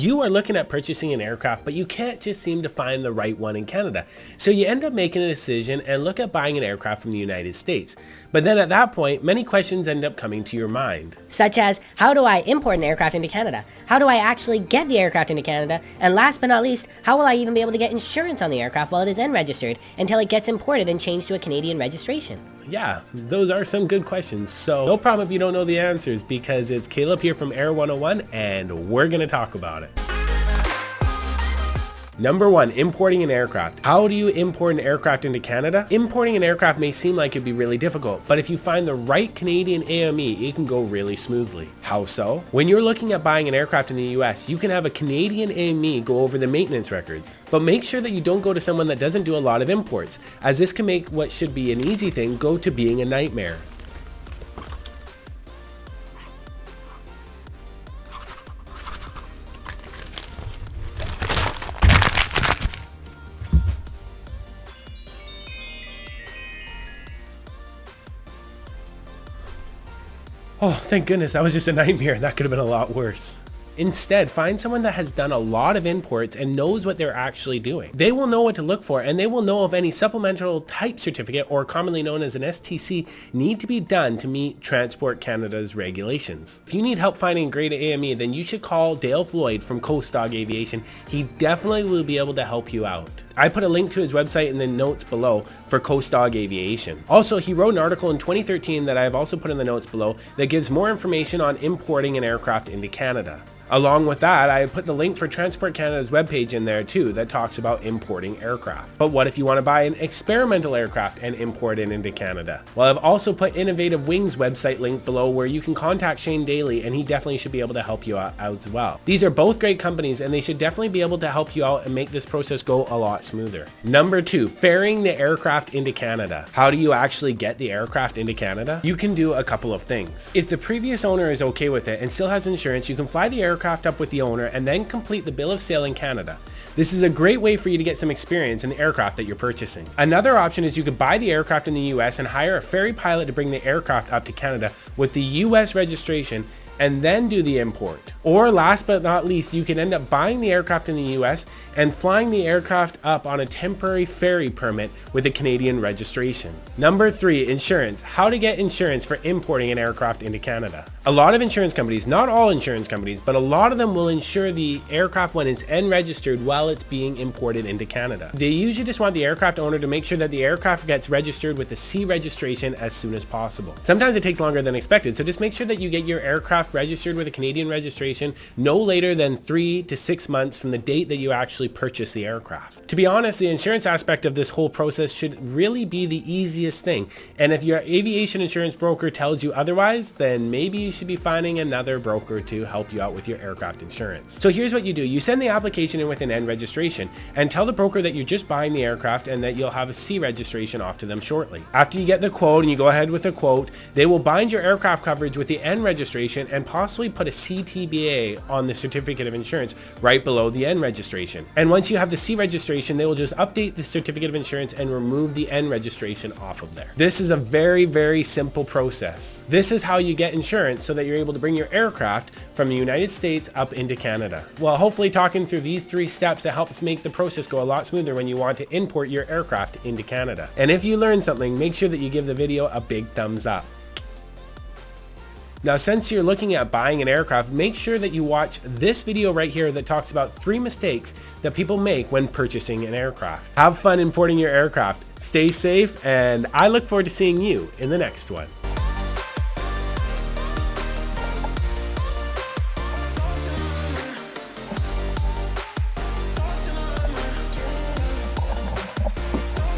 You are looking at purchasing an aircraft, but you can't just seem to find the right one in Canada. So you end up making a decision and look at buying an aircraft from the United States. But then at that point, many questions end up coming to your mind. Such as, how do I import an aircraft into Canada? How do I actually get the aircraft into Canada? And last but not least, how will I even be able to get insurance on the aircraft while it is N-registered until it gets imported and changed to a Canadian registration? Yeah, those are some good questions. So no problem if you don't know the answers, because it's Caleb here from Air 101 and we're going to talk about it. Number 1, importing an aircraft. How do you import an aircraft into Canada? Importing an aircraft may seem like it'd be really difficult, but if you find the right Canadian AME, it can go really smoothly. How so? When you're looking at buying an aircraft in the US, you can have a Canadian AME go over the maintenance records. But make sure that you don't go to someone that doesn't do a lot of imports, as this can make what should be an easy thing go to being a nightmare. Oh, thank goodness, that was just a nightmare. That could have been a lot worse. Instead, find someone that has done a lot of imports and knows what they're actually doing. They will know what to look for, and they will know if any supplemental type certificate, or commonly known as an STC, need to be done to meet Transport Canada's regulations. If you need help finding a great AME, then you should call Dale Floyd from Coast Dog Aviation. He definitely will be able to help you out. I put a link to his website in the notes below for Coast Dog Aviation. Also, he wrote an article in 2013 that I have also put in the notes below that gives more information on importing an aircraft into Canada. Along with that, I put the link for Transport Canada's webpage in there too that talks about importing aircraft. But what if you want to buy an experimental aircraft and import it into Canada? Well, I've also put Innovative Wings website link below where you can contact Shane Daly, and he definitely should be able to help you out as well. These are both great companies, and they should definitely be able to help you out and make this process go a lot smoother. Number 2, ferrying the aircraft into Canada. How do you actually get the aircraft into Canada? You can do a couple of things. If the previous owner is okay with it and still has insurance, you can fly the aircraft up with the owner and then complete the bill of sale in Canada. This is a great way for you to get some experience in the aircraft that you're purchasing. Another option is you could buy the aircraft in the US and hire a ferry pilot to bring the aircraft up to Canada with the US registration and then do the import. Or last but not least, you can end up buying the aircraft in the US and flying the aircraft up on a temporary ferry permit with a Canadian registration. Number 3, insurance. How to get insurance for importing an aircraft into Canada. A lot of insurance companies, not all insurance companies, but a lot of them will insure the aircraft when it's N-registered while it's being imported into Canada. They usually just want the aircraft owner to make sure that the aircraft gets registered with the C registration as soon as possible. Sometimes it takes longer than expected, so just make sure that you get your aircraft registered with a Canadian registration no later than 3 to 6 months from the date that you actually purchase the aircraft. To be honest, the insurance aspect of this whole process should really be the easiest thing, and if your aviation insurance broker tells you otherwise, then maybe you should be finding another broker to help you out with your aircraft insurance. So here's what you do. You send the application in with an N registration and tell the broker that you're just buying the aircraft and that you'll have a C registration off to them shortly. After you get the quote and you go ahead with the quote, they will bind your aircraft coverage with the N registration and possibly put a CTBA on the certificate of insurance right below the N registration. And once you have the C registration, they will just update the certificate of insurance and remove the N registration off of there. This is a very, very simple process. This is how you get insurance so that you're able to bring your aircraft from the United States up into Canada. Well, hopefully talking through these 3 steps, it helps make the process go a lot smoother when you want to import your aircraft into Canada. And if you learned something, make sure that you give the video a big thumbs up. Now, since you're looking at buying an aircraft, make sure that you watch this video right here that talks about 3 mistakes that people make when purchasing an aircraft. Have fun importing your aircraft, stay safe, and I look forward to seeing you in the next one.